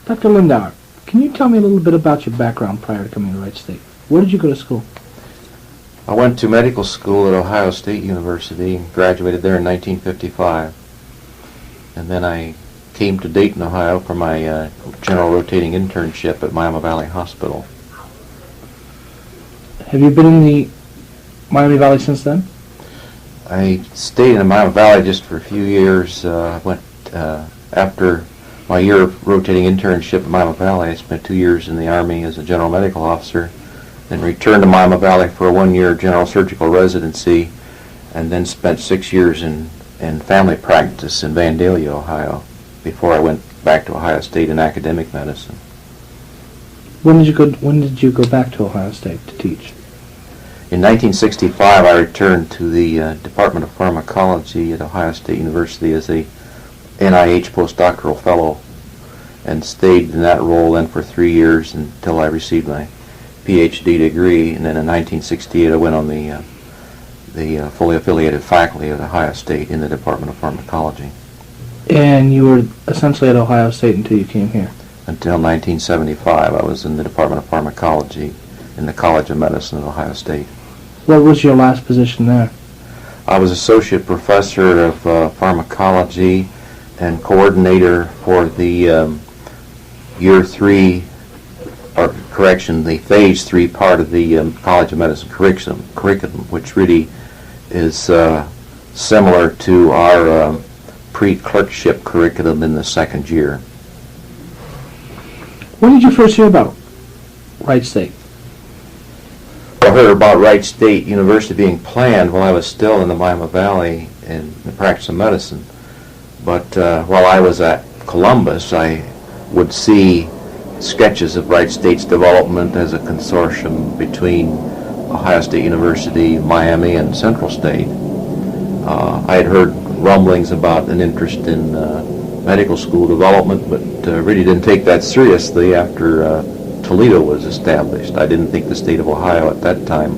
Dr. Lindauer, can you tell me a little bit about your background prior to coming to Wright State? Where did you go to school? I went to medical school at Ohio State University and graduated there in 1955. And then I came to Dayton, Ohio for my general rotating internship at Miami Valley Hospital. Have you been in the Miami Valley since then? I stayed in Miami Valley just for a few years. I went after my year of rotating internship at Miami Valley. I spent 2 years in the Army as a general medical officer, then returned to Miami Valley for a 1-year general surgical residency, and then spent 6 years in family practice in Vandalia, Ohio, before I went back to Ohio State in academic medicine. When did you go back to Ohio State to teach? In 1965, I returned to the Department of Pharmacology at Ohio State University as a NIH postdoctoral fellow, and stayed in that role then for 3 years until I received my PhD degree. And then in 1968, I went on the fully affiliated faculty at Ohio State in the Department of Pharmacology. And you were essentially at Ohio State until you came here? Until 1975, I was in the Department of Pharmacology in the College of Medicine at Ohio State. What was your last position there? I was associate professor of pharmacology and coordinator for the year 3, or correction, the phase 3 part of the College of Medicine curriculum, which really is similar to our pre-clerkship curriculum in the second year. When did you first hear about Wright State? I heard about Wright State University being planned while I was still in the Miami Valley in the practice of medicine. But while I was at Columbus, I would see sketches of Wright State's development as a consortium between Ohio State University, Miami, and Central State. I had heard rumblings about an interest in medical school development, but really didn't take that seriously after Toledo was established. I didn't think the state of Ohio at that time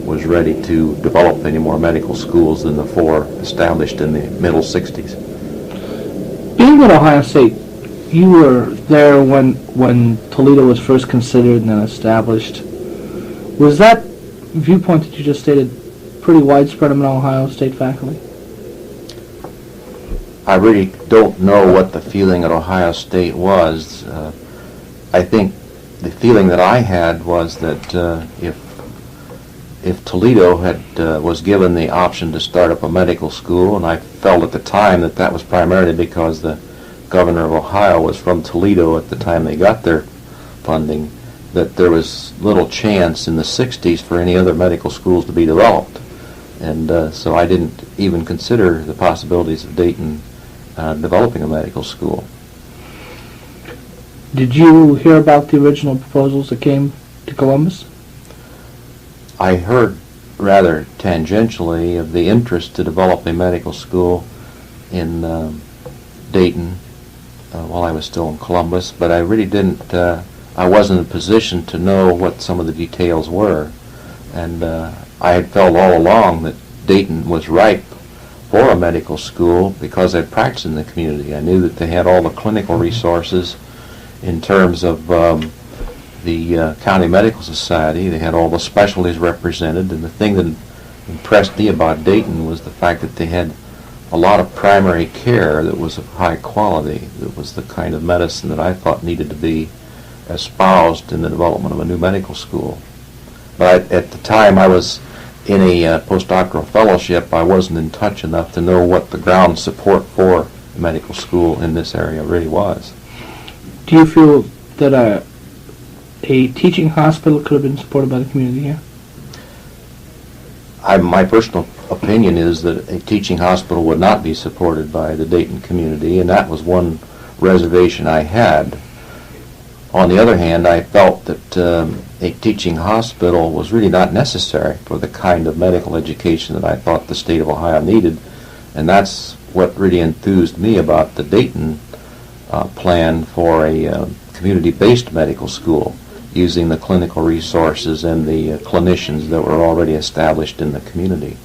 was ready to develop any more medical schools than the 4 established in the middle 60s. Being at Ohio State, you were there when Toledo was first considered and then established. Was that viewpoint that you just stated pretty widespread among Ohio State faculty? I really don't know what the feeling at Ohio State was. I think the feeling that I had was that if Toledo was given the option to start up a medical school, and I felt at the time that that was primarily because the governor of Ohio was from Toledo at the time they got their funding, that there was little chance in the 60s for any other medical schools to be developed. And so I didn't even consider the possibilities of Dayton developing a medical school. Did you hear about the original proposals that came to Columbus? I heard rather tangentially of the interest to develop a medical school in Dayton while I was still in Columbus, but I really didn't, I wasn't in a position to know what some of the details were. And I had felt all along that Dayton was ripe for a medical school because I'd practiced in the community. I knew that they had all the clinical resources in terms of the County Medical Society. They had all the specialties represented, and the thing that impressed me about Dayton was the fact that they had a lot of primary care that was of high quality, that was the kind of medicine that I thought needed to be espoused in the development of a new medical school. But at the time I was in a postdoctoral fellowship, I wasn't in touch enough to know what the ground support for a medical school in this area really was. Do you feel that a teaching hospital could have been supported by the community here? My personal opinion is that a teaching hospital would not be supported by the Dayton community, and that was one reservation I had. On the other hand, I felt that a teaching hospital was really not necessary for the kind of medical education that I thought the state of Ohio needed, and that's what really enthused me about the Dayton plan for a community-based medical school, using the clinical resources and the clinicians that were already established in the community.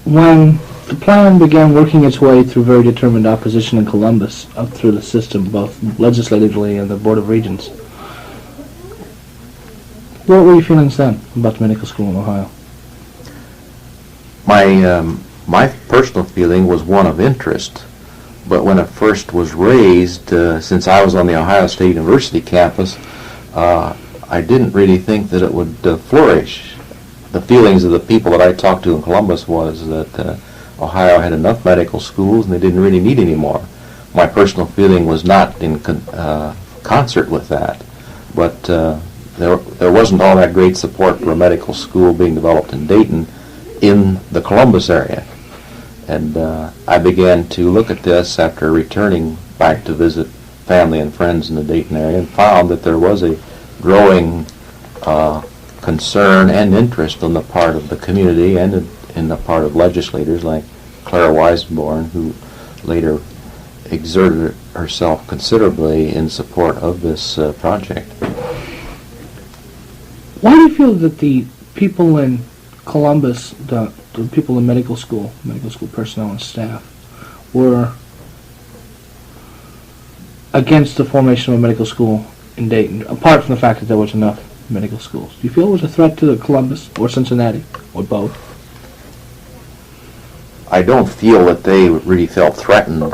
When the plan began working its way through very determined opposition in Columbus, up through the system, both legislatively and the Board of Regents. What were your feelings then about the medical school in Ohio? My personal feeling was one of interest, but when it first was raised, since I was on the Ohio State University campus, I didn't really think that it would flourish. The feelings of the people that I talked to in Columbus was that Ohio had enough medical schools and they didn't really need any more. My personal feeling was not in concert with that, but there wasn't all that great support for a medical school being developed in Dayton in the Columbus area. And I began to look at this after returning back to visit family and friends in the Dayton area and found that there was a growing concern and interest on the part of the community and in the part of legislators like Clara Weisborn, who later exerted herself considerably in support of this project. Why do you feel that the people in Columbus, the people in medical school personnel and staff, were against the formation of a medical school in Dayton, apart from the fact that there was enough medical schools? Do you feel it was a threat to Columbus or Cincinnati, or both? I don't feel that they really felt threatened.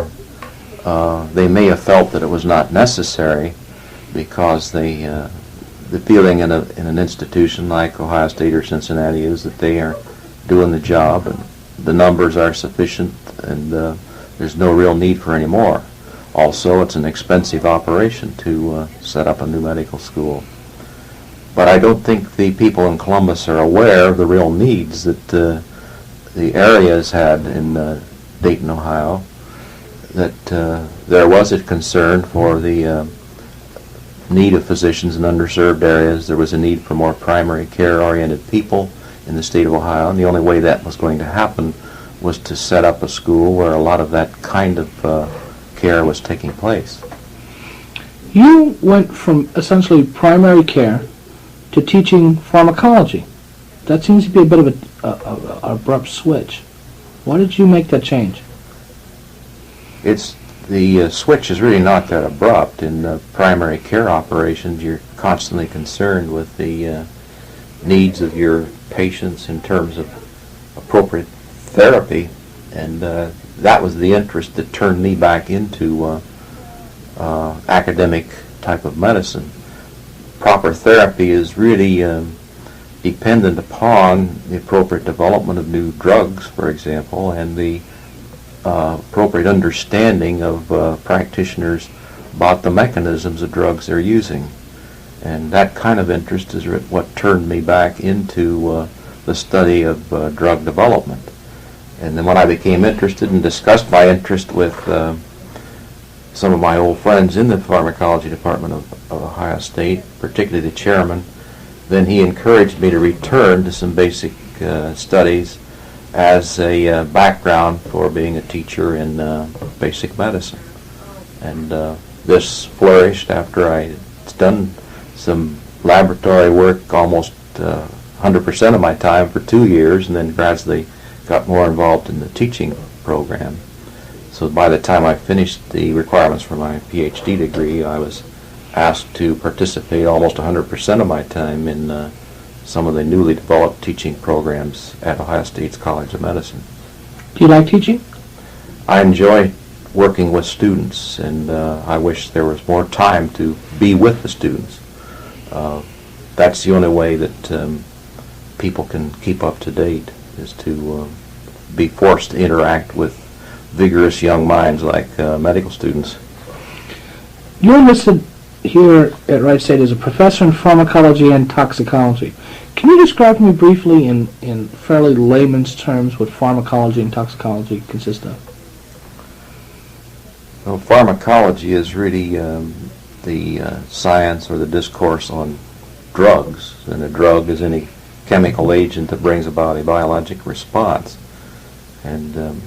They may have felt that it was not necessary because the feeling in an institution like Ohio State or Cincinnati is that they are doing the job and the numbers are sufficient and there's no real need for any more. Also, it's an expensive operation to set up a new medical school. But I don't think the people in Columbus are aware of the real needs that the area has had in Dayton, Ohio, that there was a concern for the need of physicians in underserved areas. There was a need for more primary care-oriented people in the state of Ohio, and the only way that was going to happen was to set up a school where a lot of that kind of care was taking place. You went from essentially primary care to teaching pharmacology. That seems to be a bit of an abrupt switch. Why did you make that change? The switch is really not that abrupt. In primary care operations, you're constantly concerned with the needs of your patients in terms of appropriate therapy, and that was the interest that turned me back into academic type of medicine. Proper therapy is really dependent upon the appropriate development of new drugs, for example, and the appropriate understanding of practitioners about the mechanisms of drugs they're using. And that kind of interest is what turned me back into the study of drug development. And then when I became interested and discussed my interest with some of my old friends in the pharmacology department of Ohio State, particularly the chairman, then he encouraged me to return to some basic studies as a background for being a teacher in basic medicine. And this flourished after I'd done some laboratory work almost 100% of my time for 2 years, and then gradually got more involved in the teaching program. So by the time I finished the requirements for my PhD degree, I was asked to participate almost 100% of my time in some of the newly developed teaching programs at Ohio State's College of Medicine. Do you like teaching? I enjoy working with students, and I wish there was more time to be with the students. That's the only way that people can keep up to date, is to be forced to interact with vigorous young minds like medical students. You're listed here at Wright State as a professor in pharmacology and toxicology. Can you describe to me briefly in fairly layman's terms what pharmacology and toxicology consist of? Well, pharmacology is really the science or the discourse on drugs, and a drug is any chemical agent that brings about a biologic response. And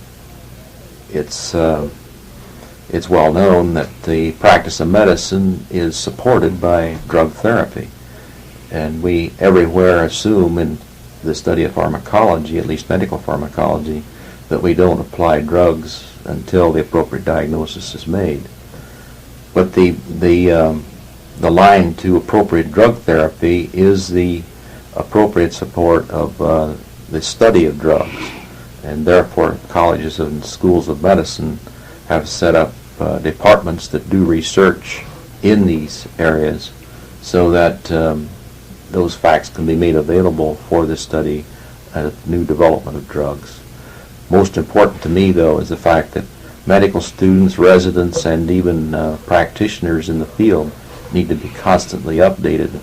it's well known that the practice of medicine is supported by drug therapy. And we everywhere assume in the study of pharmacology, at least medical pharmacology, that we don't apply drugs until the appropriate diagnosis is made. But the line to appropriate drug therapy is the appropriate support of the study of drugs, and therefore colleges and schools of medicine have set up departments that do research in these areas so that those facts can be made available for the study of new development of drugs. Most important to me, though, is the fact that medical students, residents, and even practitioners in the field need to be constantly updated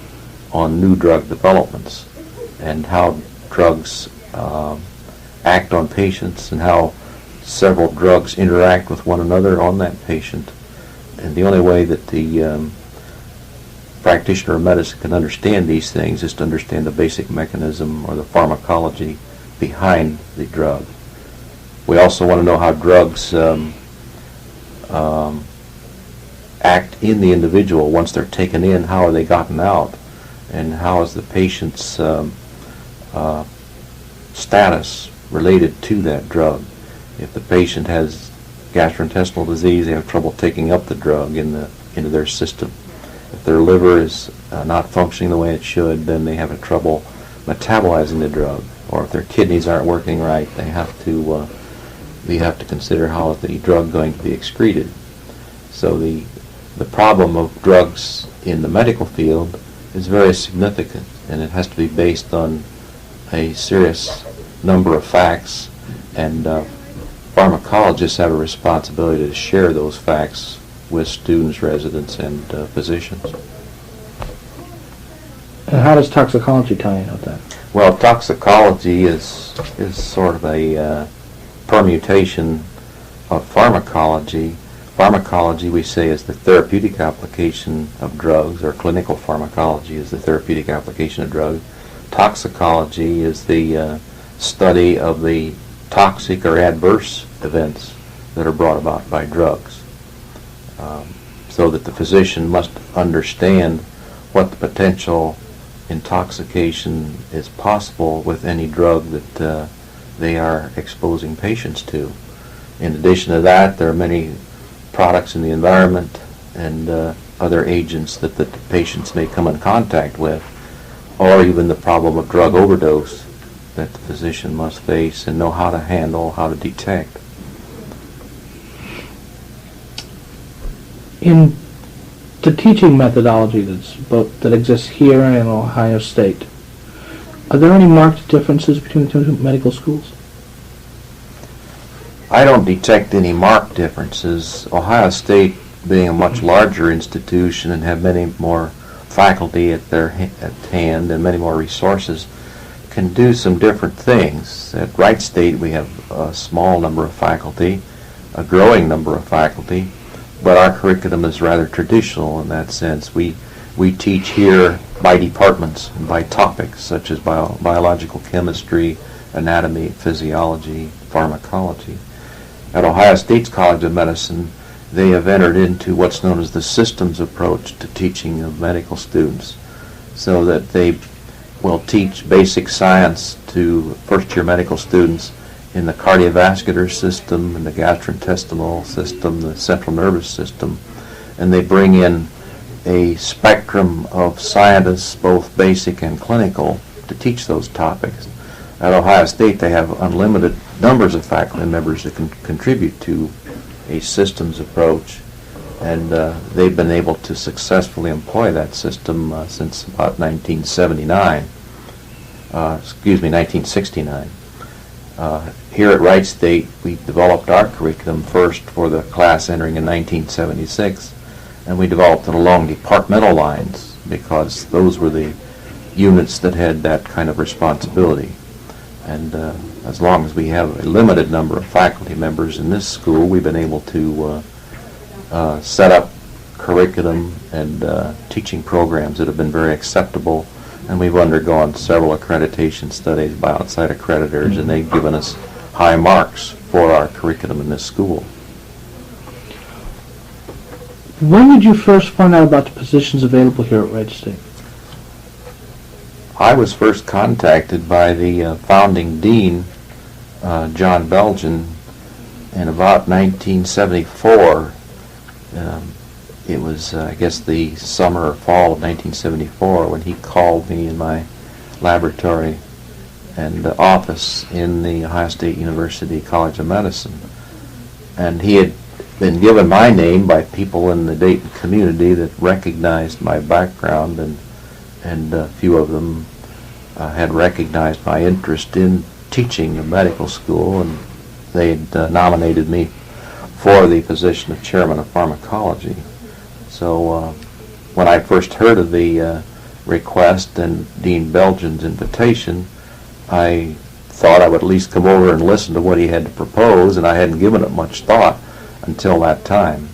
on new drug developments and how drugs act on patients and how several drugs interact with one another on that patient. And the only way that the practitioner of medicine can understand these things is to understand the basic mechanism or the pharmacology behind the drug. We also want to know how drugs act in the individual once they're taken in. How are they gotten out, and how is the patient's status related to that drug? If the patient has gastrointestinal disease, they have trouble taking up the drug into their system. If their liver is not functioning the way it should, then they have trouble metabolizing the drug. Or if their kidneys aren't working right, they have to consider how the drug is going to be excreted. So the problem of drugs in the medical field is very significant, and it has to be based on a serious number of facts, and pharmacologists have a responsibility to share those facts with students, residents, and physicians. And how does toxicology tie in with that? Well, toxicology is sort of a permutation of pharmacology. Pharmacology, we say, is the therapeutic application of drugs, or clinical pharmacology is the therapeutic application of drugs. Toxicology is the study of the toxic or adverse events that are brought about by drugs. So that the physician must understand what the potential intoxication is possible with any drug that they are exposing patients to. In addition to that, there are many products in the environment and other agents that the patients may come in contact with, or even the problem of drug overdose that the physician must face and know how to handle, how to detect. In the teaching methodology that exists here and in Ohio State, are there any marked differences between the two medical schools? I don't detect any marked differences. Ohio State, being a much larger institution and have many more faculty at hand and many more resources, can do some different things. At Wright State, we have a small number of faculty, a growing number of faculty, but our curriculum is rather traditional in that sense. We teach here by departments and by topics such as biological chemistry, anatomy, physiology, pharmacology. At Ohio State's College of Medicine, they have entered into what's known as the systems approach to teaching of medical students, so that they will teach basic science to first-year medical students in the cardiovascular system, in the gastrointestinal system, the central nervous system, and they bring in a spectrum of scientists, both basic and clinical, to teach those topics. At Ohio State, they have unlimited numbers of faculty members that can contribute to a systems approach, and they've been able to successfully employ that system since about 1969. 1969. Here at Wright State, we developed our curriculum first for the class entering in 1976, and we developed it along departmental lines because those were the units that had that kind of responsibility. And as long as we have a limited number of faculty members in this school, we've been able to set up curriculum and teaching programs that have been very acceptable, and we've undergone several accreditation studies by outside accreditors, and they've given us high marks for our curriculum in this school. When did you first find out about the positions available here at Wright State? I was first contacted by the founding dean John Belgian in about 1974. It was, I guess, the summer or fall of 1974 when he called me in my laboratory and office in the Ohio State University College of Medicine. And he had been given my name by people in the Dayton community that recognized my background, and a few of them had recognized my interest in teaching a medical school, and they had nominated me for the position of chairman of pharmacology. So when I first heard of the request and Dean Belgian's invitation, I thought I would at least come over and listen to what he had to propose, and I hadn't given it much thought until that time.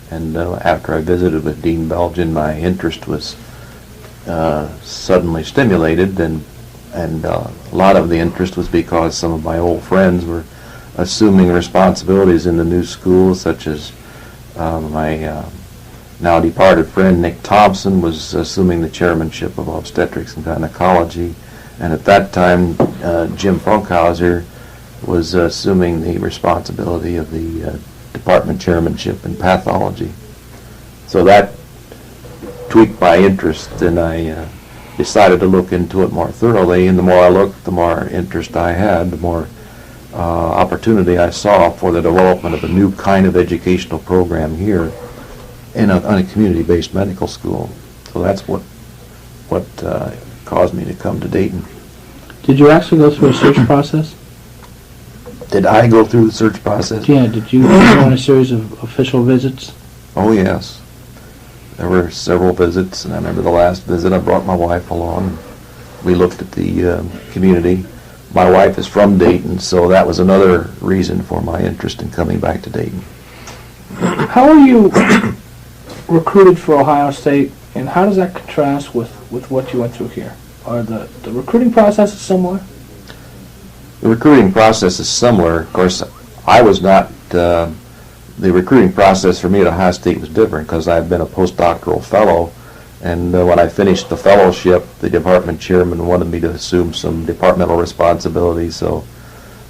And after I visited with Dean Belgian, my interest was suddenly stimulated, and a lot of the interest was because some of my old friends were assuming responsibilities in the new school, such as my now departed friend Nick Thompson was assuming the chairmanship of obstetrics and gynecology, and at that time Jim Funkhauser was assuming the responsibility of the department chairmanship in pathology. So that tweaked my interest, and I decided to look into it more thoroughly, and the more I looked, the more interest I had, the more opportunity I saw for the development of a new kind of educational program here in a community-based medical school. So that's what caused me to come to Dayton. Did you actually go through a search process? Did I go through the search process? Yeah, did you go on a series of official visits? Oh, yes. There were several visits, and I remember the last visit I brought my wife along. We looked at the community. My wife is from Dayton, so that was another reason for my interest in coming back to Dayton. How are you recruited for Ohio State, and how does that contrast with what you went through here? Are the recruiting process similar? The recruiting process is similar. Of course, I was not, the recruiting process for me at Ohio State was different because I had been a postdoctoral fellow, and when I finished the fellowship, the department chairman wanted me to assume some departmental responsibilities, so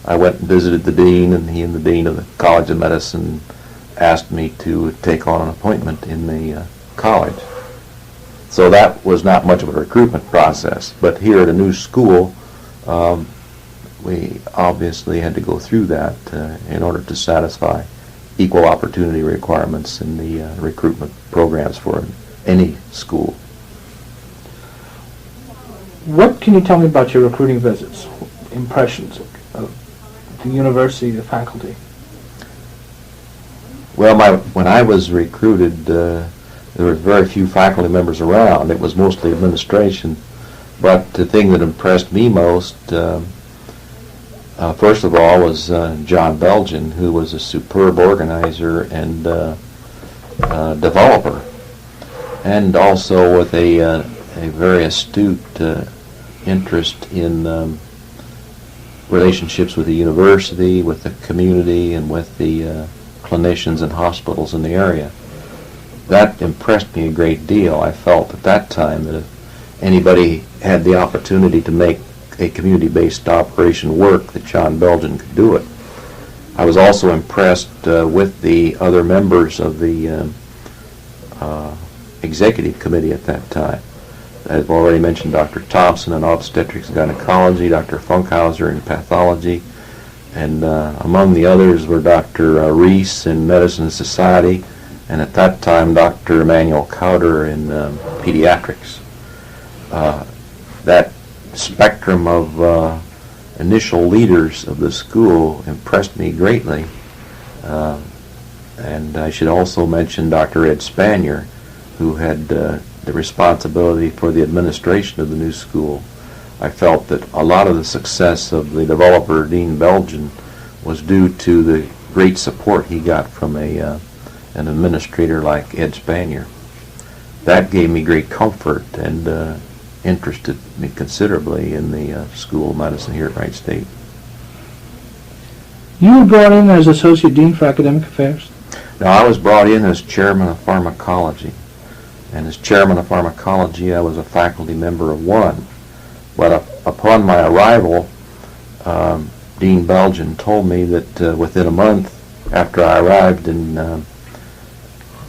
I went and visited the dean, and he and the dean of the College of Medicine asked me to take on an appointment in the college. So that was not much of a recruitment process, but here at a new school, we obviously had to go through that in order to satisfy equal opportunity requirements in the recruitment programs for any school. What can you tell me about your recruiting visits, impressions of the university, the faculty? Well, when I was recruited, there were very few faculty members around. It was mostly administration. But the thing that impressed me most, first of all, was John Belgian, who was a superb organizer and developer, and also with a very astute interest in relationships with the university, with the community, and with the clinicians and hospitals in the area. That impressed me a great deal. I felt at that time that if anybody had the opportunity to make a community-based operation work, that John Belgian could do it. I was also impressed with the other members of the executive committee at that time. I've already mentioned Dr. Thompson in obstetrics and gynecology, Dr. Funkhauser in pathology, and among the others were Dr. Reese in medicine and society, and at that time Dr. Emmanuel Cowder in pediatrics. That spectrum of initial leaders of the school impressed me greatly. And I should also mention Dr. Ed Spanier, who had the responsibility for the administration of the new school. I felt that a lot of the success of the developer, Dean Belgian, was due to the great support he got from an administrator like Ed Spanier. That gave me great comfort and interested me considerably in the School of Medicine here at Wright State. You were brought in as Associate Dean for Academic Affairs? Now, I was brought in as Chairman of Pharmacology. And as Chairman of Pharmacology, I was a faculty member of one. But upon my arrival, Dean Belgian told me that within a month after I arrived in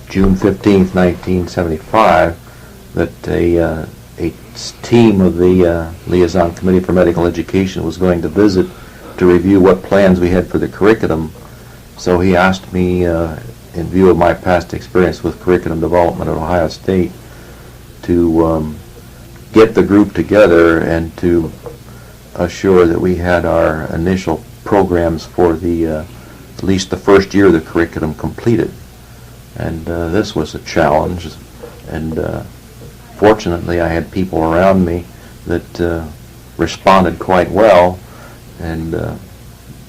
June 15th, 1975, that a team of the Liaison Committee for Medical Education was going to visit to review what plans we had for the curriculum. So he asked me, in view of my past experience with curriculum development at Ohio State, to get the group together and to assure that we had our initial programs for the at least the first year of the curriculum completed. And this was a challenge, and fortunately I had people around me that responded quite well, and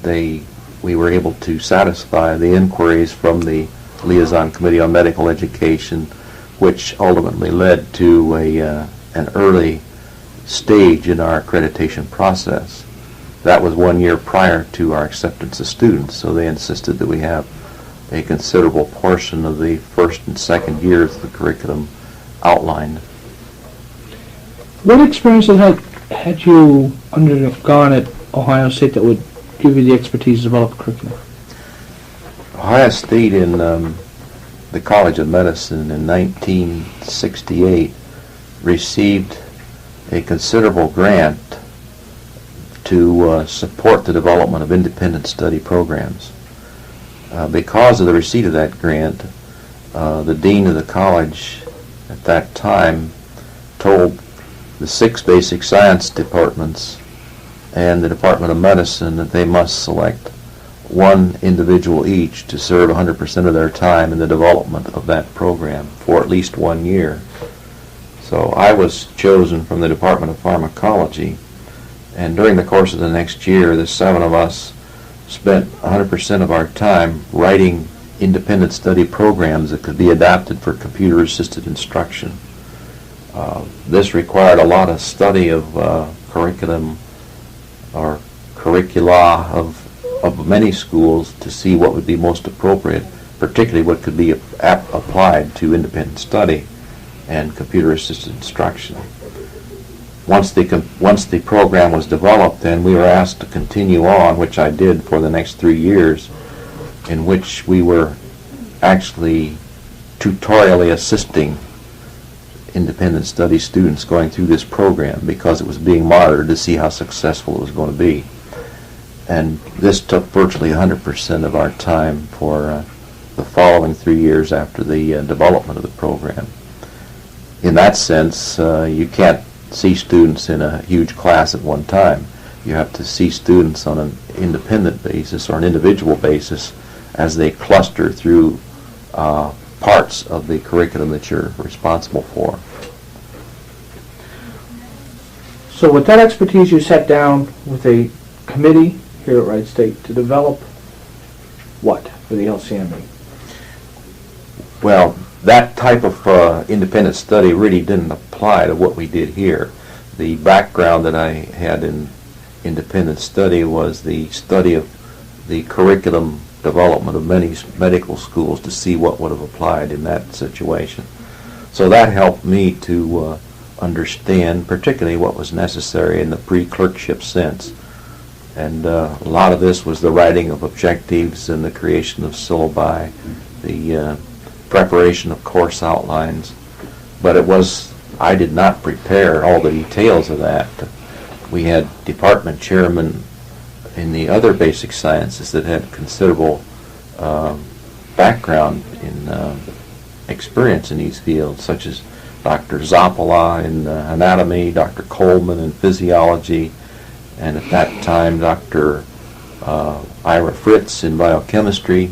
we were able to satisfy the inquiries from the Liaison Committee on Medical Education, which ultimately led to an early stage in our accreditation process. That was 1 year prior to our acceptance of students, so they insisted that we have a considerable portion of the first and second years of the curriculum outlined. What experiences had you undergone at Ohio State that would give you the expertise to develop a curriculum? Ohio State, in the College of Medicine in 1968, received a considerable grant to support the development of independent study programs. Because of the receipt of that grant, the dean of the college at that time told the 6 basic science departments and the Department of Medicine that they must select one individual each to serve 100% of their time in the development of that program for at least 1 year. So I was chosen from the Department of Pharmacology, and during the course of the next year, the 7 of us spent 100% of our time writing independent study programs that could be adapted for computer-assisted instruction. This required a lot of study of curriculum or curricula of many schools to see what would be most appropriate, particularly what could be applied to independent study and computer-assisted instruction. Once the program was developed, then we were asked to continue on, which I did for the next 3 years, in which we were actually tutorially assisting independent study students going through this program because it was being monitored to see how successful it was going to be. And this took virtually 100% of our time for the following 3 years after the development of the program. In that sense, you can't see students in a huge class at one time. You have to see students on an independent basis or an individual basis as they cluster through parts of the curriculum that you're responsible for. So with that expertise, you sat down with a committee here at Wright State to develop what for the LCME? Well, that type of independent study really didn't apply to what we did here. The background that I had in independent study was the study of the curriculum development of many medical schools to see what would have applied in that situation. So that helped me to understand particularly what was necessary in the pre-clerkship sense. And a lot of this was the writing of objectives and the creation of syllabi, the preparation of course outlines. But I did not prepare all the details of that. We had department chairmen in the other basic sciences that had considerable background in experience in these fields, such as Dr. Zappala in anatomy, Dr. Coleman in physiology, and at that time Dr. Ira Fritz in biochemistry,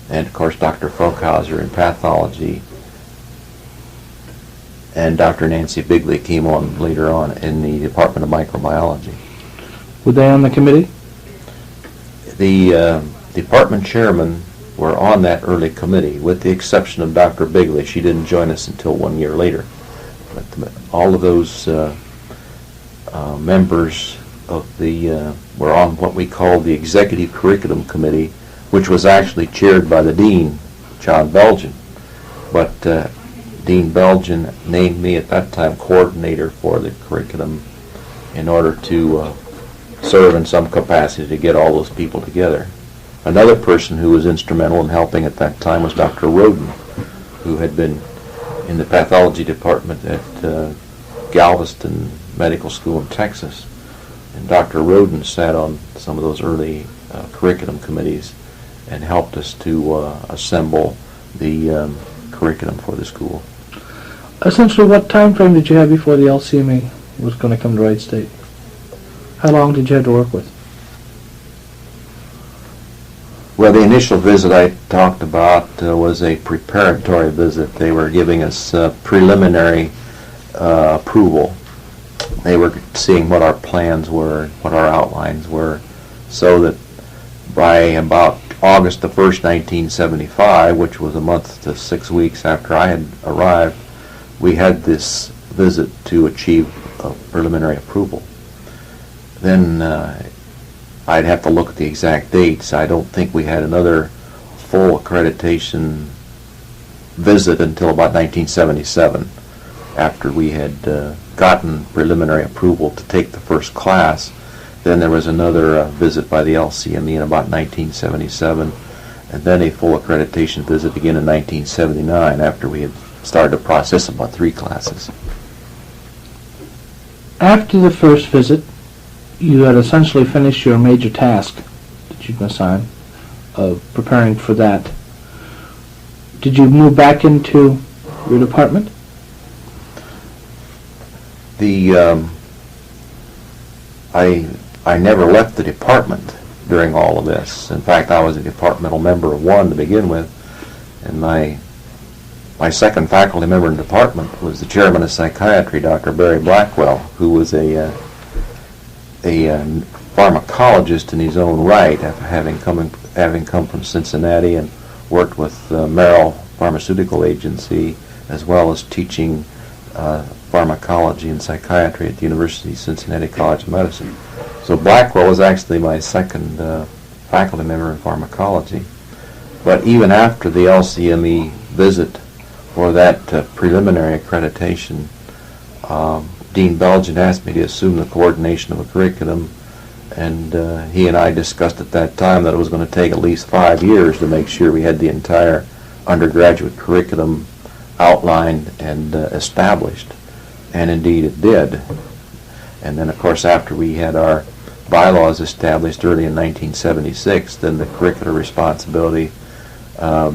and of course Dr. Folkhauser in pathology, and Dr. Nancy Bigley came on later on in the Department of Microbiology. Were they on the committee? The department chairmen were on that early committee, with the exception of Dr. Bigley. She didn't join us until 1 year later. But all of those members of were on what we called the Executive Curriculum Committee, which was actually chaired by the Dean, John Belgian. But Dean Belgian named me at that time coordinator for the curriculum in order to serve in some capacity to get all those people together. Another person who was instrumental in helping at that time was Dr. Roden, who had been in the pathology department at Galveston Medical School in Texas. And Dr. Roden sat on some of those early curriculum committees and helped us to assemble the curriculum for the school. Essentially, what time frame did you have before the LCME was going to come to Wright State? How long did you have to work with? Well, the initial visit I talked about was a preparatory visit. They were giving us preliminary approval. They were seeing what our plans were, what our outlines were, so that by about August the 1st, 1975, which was a month to 6 weeks after I had arrived, we had this visit to achieve preliminary approval. Then I'd have to look at the exact dates. I don't think we had another full accreditation visit until about 1977, after we had gotten preliminary approval to take the first class. Then there was another visit by the LCME in about 1977, and then a full accreditation visit again in 1979, after we had started the process of about 3 classes. After the first visit, you had essentially finished your major task that you'd been assigned of preparing for that. Did you move back into your department? I never left the department during all of this. In fact, I was a departmental member of 1 to begin with, and my second faculty member in the department was the chairman of psychiatry, Dr. Barry Blackwell, who was a pharmacologist in his own right, having come from Cincinnati and worked with Merrill Pharmaceutical Agency, as well as teaching pharmacology and psychiatry at the University of Cincinnati College of Medicine. So Blackwell was actually my second faculty member in pharmacology. But even after the LCME visit for that preliminary accreditation, Dean Belgian asked me to assume the coordination of a curriculum, and he and I discussed at that time that it was going to take at least 5 years to make sure we had the entire undergraduate curriculum outlined and established, and indeed it did. And then, of course, after we had our bylaws established early in 1976, then the curricular responsibility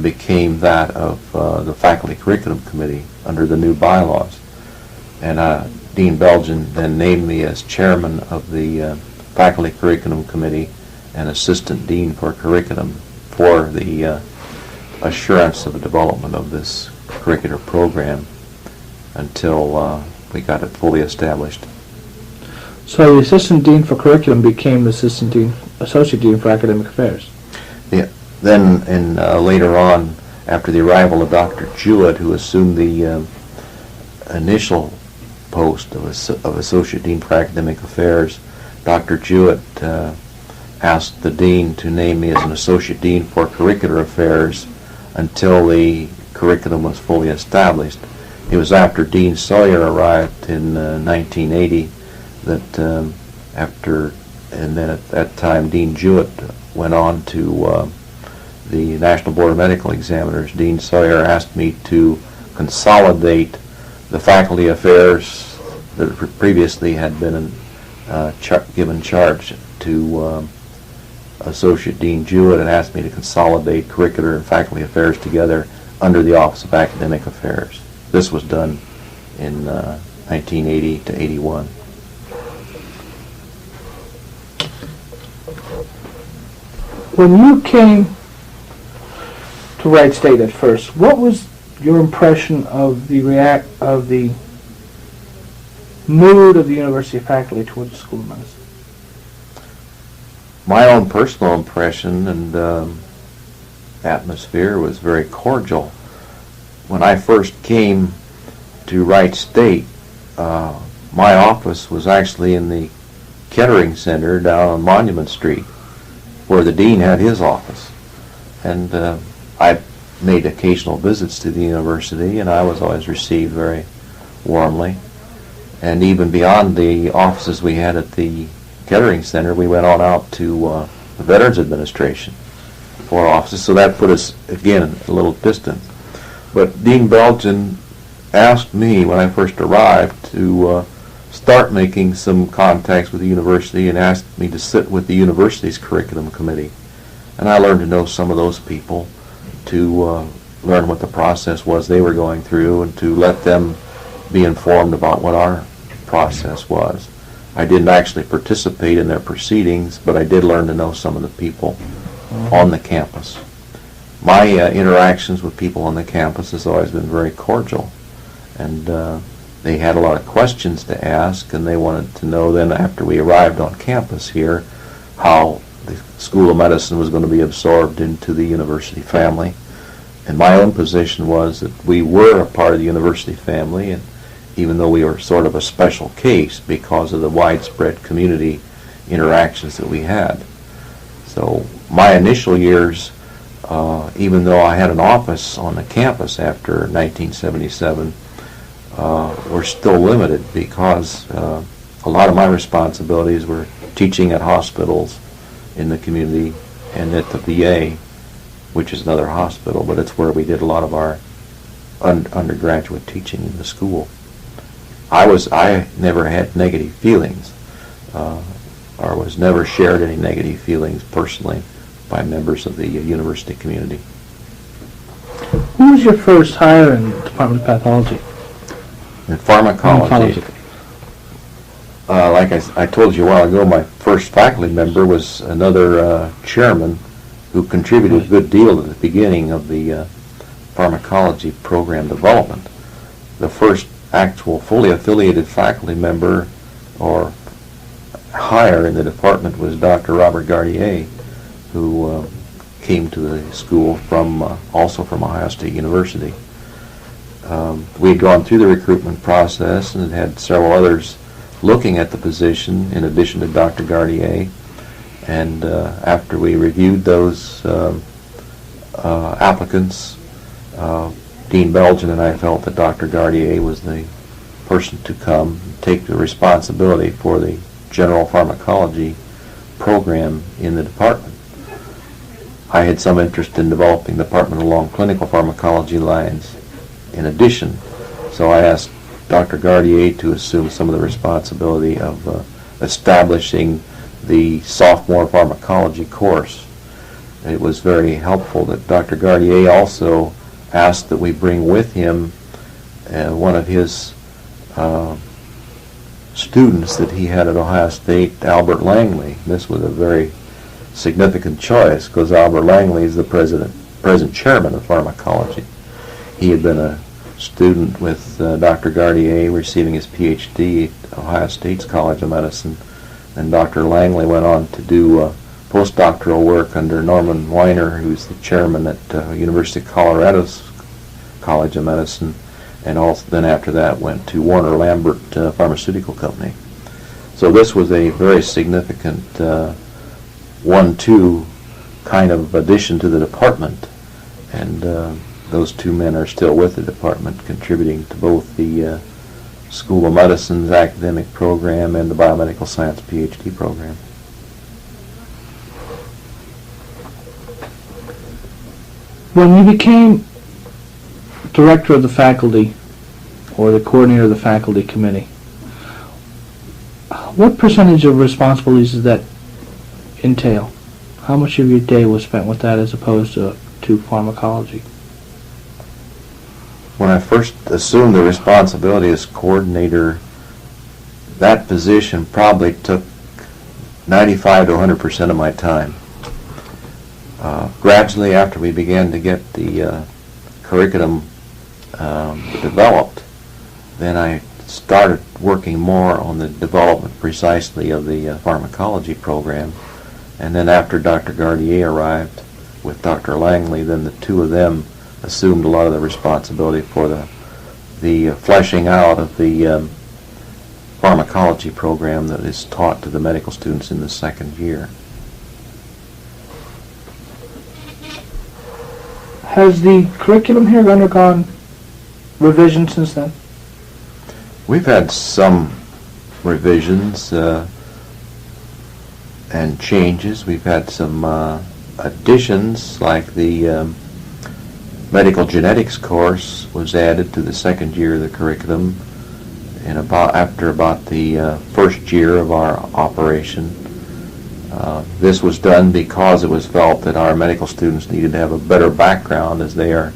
became that of the Faculty Curriculum Committee under the new bylaws. And Dean Belgian then named me as chairman of the Faculty Curriculum Committee and assistant dean for curriculum for the assurance of the development of this curricular program until we got it fully established. So the assistant dean for curriculum became associate dean for academic affairs. Yeah. Then, later on, after the arrival of Dr. Jewett, who assumed the initial post of associate dean for academic affairs, Dr. Jewett asked the dean to name me as an associate dean for curricular affairs until the curriculum was fully established. It was after Dean Sawyer arrived in 1980 that and then at that time Dean Jewett went on to the National Board of Medical Examiners. Dean Sawyer asked me to consolidate the faculty affairs that previously had been given charge to Associate Dean Jewett, and asked me to consolidate curricular and faculty affairs together under the Office of Academic Affairs. This was done in 1980 to 81. When you came to Wright State at first, what was your impression of the mood of the university faculty towards the School of Medicine? My own personal impression and atmosphere was very cordial. When I first came to Wright State, my office was actually in the Kettering Center down on Monument Street, where the dean had his office. And I made occasional visits to the university, and I was always received very warmly. And even beyond the offices we had at the Kettering Center, we went on out to the Veterans Administration for offices, so that put us, again, a little distance. But Dean Belgian asked me when I first arrived to start making some contacts with the university and asked me to sit with the university's curriculum committee. And I learned to know some of those people, to learn what the process was they were going through, and to let them be informed about what our process was. I didn't actually participate in their proceedings, but I did learn to know some of the people on the campus. My interactions with people on the campus has always been very cordial, and they had a lot of questions to ask, and they wanted to know then, after we arrived on campus here, how the School of Medicine was going to be absorbed into the university family. And my own position was that we were a part of the university family, and even though we were sort of a special case because of the widespread community interactions that we had. So my initial years, even though I had an office on the campus after 1977, were still limited because a lot of my responsibilities were teaching at hospitals in the community and at the VA, which is another hospital, but it's where we did a lot of our undergraduate teaching in the school. I never had negative feelings, or was never shared any negative feelings personally by members of the university community. Who was your first hire in the Department of Pathology? In pharmacology, like I told you a while ago, my first faculty member was another chairman who contributed a good deal at the beginning of the pharmacology program development. The first actual fully affiliated faculty member or hire in the department was Dr. Robert Gardier, who came to the school from also from Ohio State University. We had gone through the recruitment process and had several others looking at the position in addition to Dr. Gardier. And after we reviewed those applicants, Dean Belgian and I felt that Dr. Gardier was the person to come take the responsibility for the general pharmacology program in the department. I had some interest in developing the department along clinical pharmacology lines in addition, so I asked Dr. Gardier to assume some of the responsibility of establishing the sophomore pharmacology course. It was very helpful that Dr. Gardier also asked that we bring with him one of his students that he had at Ohio State, Albert Langley. This was a very significant choice because Albert Langley is the present chairman of pharmacology. He had been a student with Dr. Gardier receiving his PhD at Ohio State's College of Medicine, and Dr. Langley went on to do postdoctoral work under Norman Weiner, who's the chairman at University of Colorado's College of Medicine, and also then after that went to Warner Lambert Pharmaceutical Company. So this was a very significant 1-2 kind of addition to the department, and those two men are still with the department, contributing to both the School of Medicine's academic program and the Biomedical Science PhD program. When you became director of the faculty or the coordinator of the faculty committee, what percentage of responsibilities does that entail? How much of your day was spent with that as opposed to pharmacology? When I first assumed the responsibility as coordinator, that position probably took 95 to 100% of my time. Gradually, after we began to get the curriculum developed, then I started working more on the development precisely of the pharmacology program. And then after Dr. Gardier arrived with Dr. Langley, then the two of them assumed a lot of the responsibility for the fleshing out of the pharmacology program that is taught to the medical students in the second year. Has the curriculum here undergone revision since then? We've had some revisions. and changes. We've had some additions, like the medical genetics course was added to the second year of the curriculum after about the first year of our operation. This was done because it was felt that our medical students needed to have a better background as they are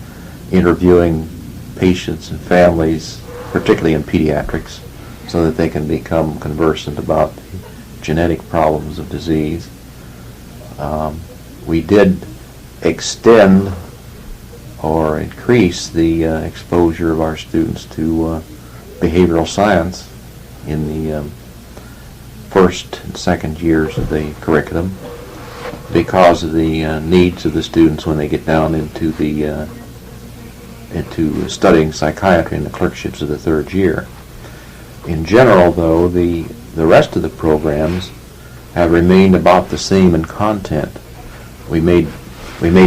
interviewing patients and families, particularly in pediatrics, so that they can become conversant about the genetic problems of disease. We did extend or increase the exposure of our students to behavioral science in the first and second years of the curriculum because of the needs of the students when they get down into studying psychiatry in the clerkships of the third year. In general, though, the rest of the programs have remained about the same in content. We made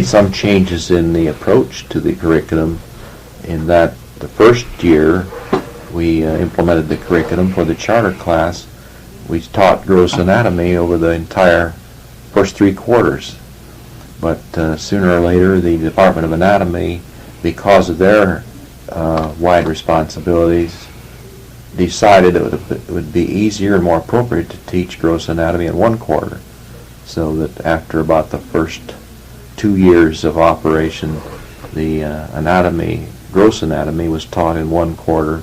some changes in the approach to the curriculum in that the first year we implemented the curriculum for the charter class. We taught gross anatomy over the entire first 3 quarters. But sooner or later, the Department of Anatomy, because of their wide responsibilities, decided it would be easier and more appropriate to teach gross anatomy in 1 quarter. So that after about the first 2 years of operation, the gross anatomy was taught in 1 quarter,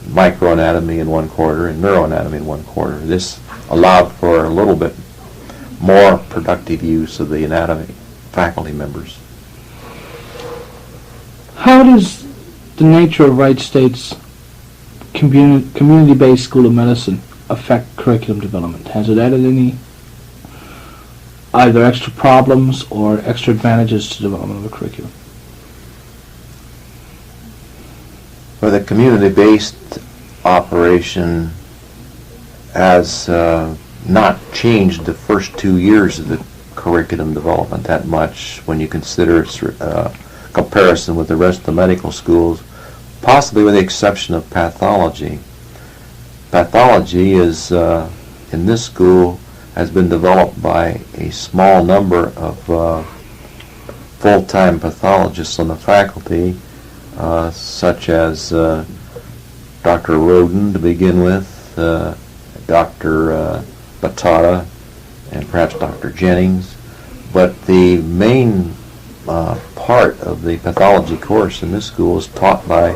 microanatomy in 1 quarter, and neuroanatomy in 1 quarter. This allowed for a little bit more productive use of the anatomy faculty members. How does the nature of Wright State's community-based School of Medicine affect curriculum development? Has it added any either extra problems or extra advantages to development of a curriculum? Well, the community-based operation has not changed the first 2 years of the curriculum development that much when you consider its comparison with the rest of the medical schools, possibly with the exception of pathology. Pathology is, in this school, has been developed by a small number of full-time pathologists on the faculty, such as Dr. Roden to begin with, Dr. Batata, and perhaps Dr. Jennings. But the main part of the pathology course in this school is taught by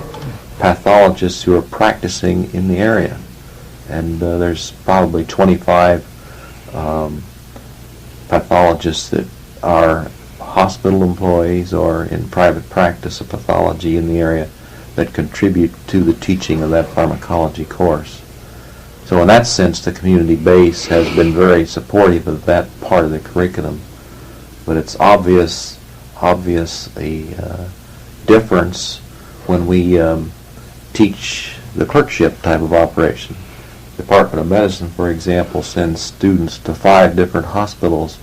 pathologists who are practicing in the area. And there's probably 25 pathologists that are hospital employees or in private practice of pathology in the area that contribute to the teaching of that pharmacology course. So in that sense, the community base has been very supportive of that part of the curriculum. But it's obvious a difference when we teach the clerkship type of operation. The Department of Medicine, for example, sends students to 5 different hospitals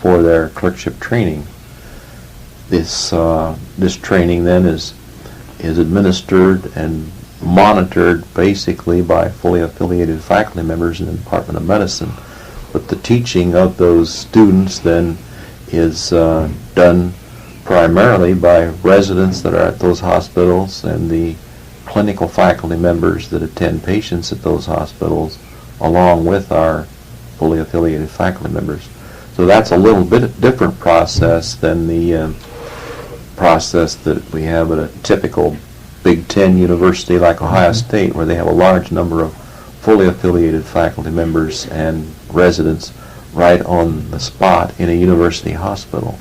for their clerkship training. This training then is administered and monitored basically by fully affiliated faculty members in the Department of Medicine. But the teaching of those students then is done primarily by residents that are at those hospitals and the clinical faculty members that attend patients at those hospitals, along with our fully affiliated faculty members. So that's a little bit different process than the process that we have at a typical Big Ten university like Ohio State, where they have a large number of fully affiliated faculty members and residents right on the spot in a university hospital.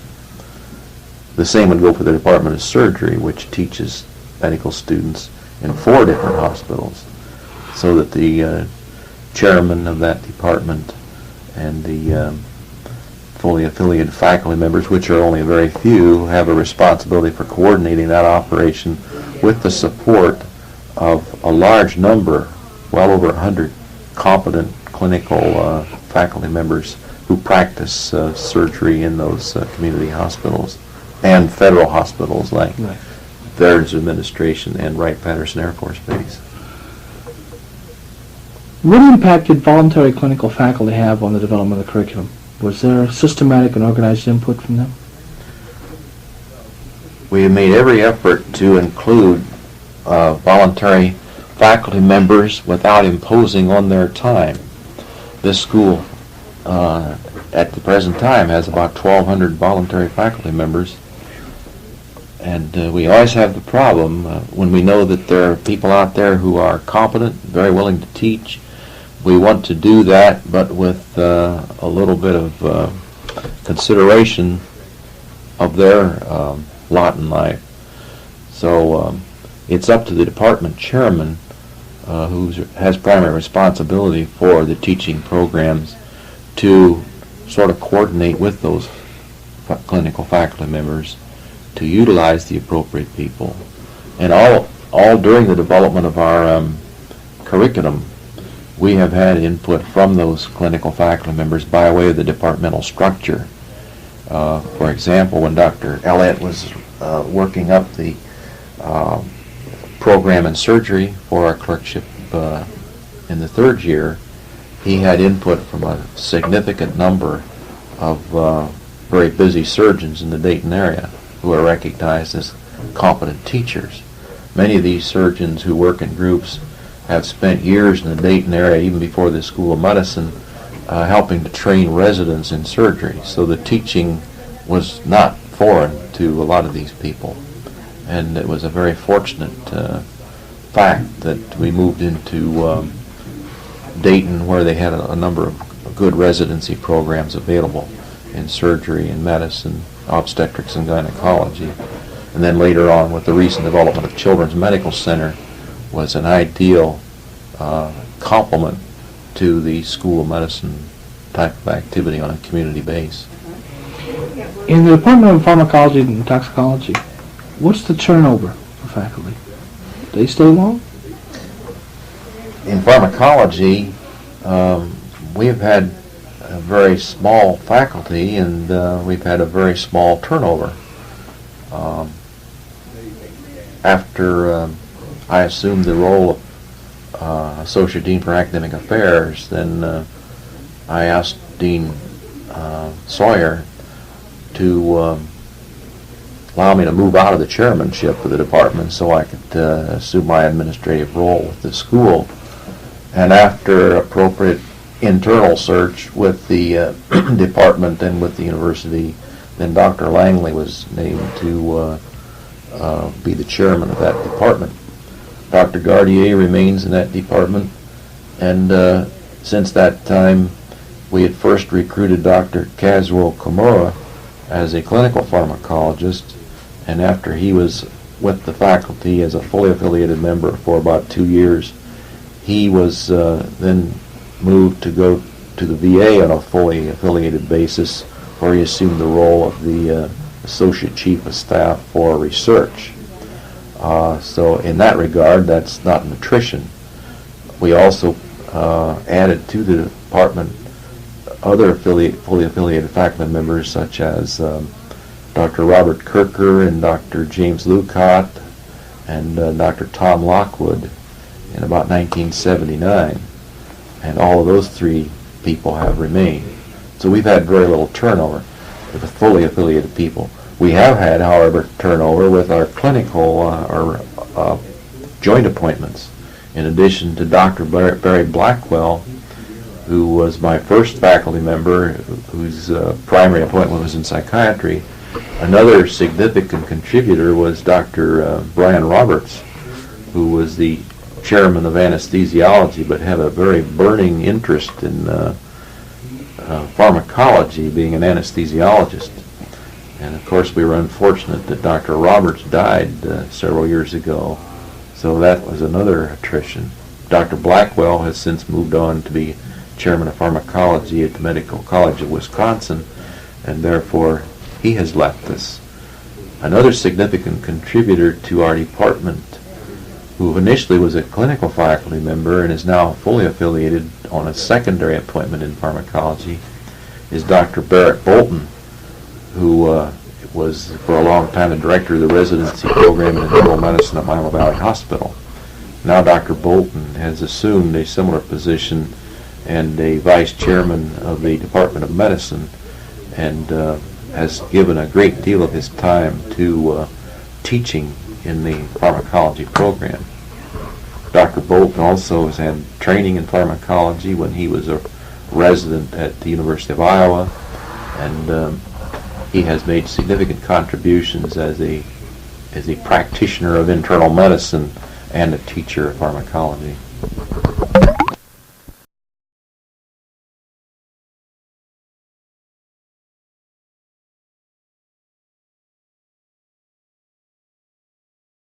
The same would go for the Department of Surgery, which teaches medical students in 4 different hospitals, so that the chairman of that department and the fully affiliated faculty members, which are only very few, have a responsibility for coordinating that operation with the support of a large number, well over 100 competent clinical faculty members who practice surgery in those community hospitals and federal hospitals like Veterans Administration and Wright-Patterson Air Force Base. What impact did voluntary clinical faculty have on the development of the curriculum? Was there systematic and organized input from them? We have made every effort to include voluntary faculty members without imposing on their time. This school, at the present time, has about 1,200 voluntary faculty members, and we always have the problem when we know that there are people out there who are competent, very willing to teach. We want to do that, but with a little bit of consideration of their lot in life. So it's up to the department chairman, who has primary responsibility for the teaching programs, to sort of coordinate with those clinical faculty members to utilize the appropriate people. And all during the development of our curriculum, we have had input from those clinical faculty members by way of the departmental structure. For example, when Dr. Elliott was working up the program in surgery for our clerkship in the third year, he had input from a significant number of very busy surgeons in the Dayton area who are recognized as competent teachers. Many of these surgeons who work in groups have spent years in the Dayton area, even before the School of Medicine, helping to train residents in surgery. So the teaching was not foreign to a lot of these people. And it was a very fortunate fact that we moved into Dayton, where they had a number of good residency programs available in surgery and medicine, obstetrics and gynecology. And then later on, with the recent development of Children's Medical Center, was an ideal complement to the School of Medicine type of activity on a community base. In the Department of Pharmacology and Toxicology, what's the turnover for faculty? Do they stay long? In pharmacology, we've had a very small faculty, and we've had a very small turnover. After I assumed the role of Associate Dean for Academic Affairs, then I asked Dean Sawyer to allow me to move out of the chairmanship of the department so I could assume my administrative role with the school. And after appropriate internal search with the department and with the university, then Dr. Langley was named to be the chairman of that department. Dr. Gardier remains in that department, and since that time we had first recruited Dr. Kazuo Komura as a clinical pharmacologist, and after he was with the faculty as a fully affiliated member for about 2 years, he was then moved to go to the VA on a fully affiliated basis, where he assumed the role of the Associate Chief of Staff for Research. So in that regard, that's not an attrition. We also added to the department other fully affiliated faculty members, such as Dr. Robert Kirker and Dr. James Lucott and Dr. Tom Lockwood in about 1979. And all of those three people have remained. So we've had very little turnover with fully affiliated people. We have had, however, turnover with our clinical or joint appointments. In addition to Dr. Barry Blackwell, who was my first faculty member, whose primary appointment was in psychiatry, another significant contributor was Dr. Brian Roberts, who was the chairman of anesthesiology, but had a very burning interest in pharmacology, being an anesthesiologist. And of course we were unfortunate that Dr. Roberts died several years ago, so that was another attrition. Dr. Blackwell has since moved on to be chairman of pharmacology at the Medical College of Wisconsin, and therefore he has left us. Another significant contributor to our department, who initially was a clinical faculty member and is now fully affiliated on a secondary appointment in pharmacology, is Dr. Barrett Bolton, who was for a long time the director of the residency program in internal medicine at Miami Valley Hospital. Now Dr. Bolton has assumed a similar position and a vice chairman of the Department of Medicine, and has given a great deal of his time to teaching in the pharmacology program. Dr. Bolton also has had training in pharmacology when he was a resident at the University of Iowa, and he has made significant contributions as a practitioner of internal medicine and a teacher of pharmacology.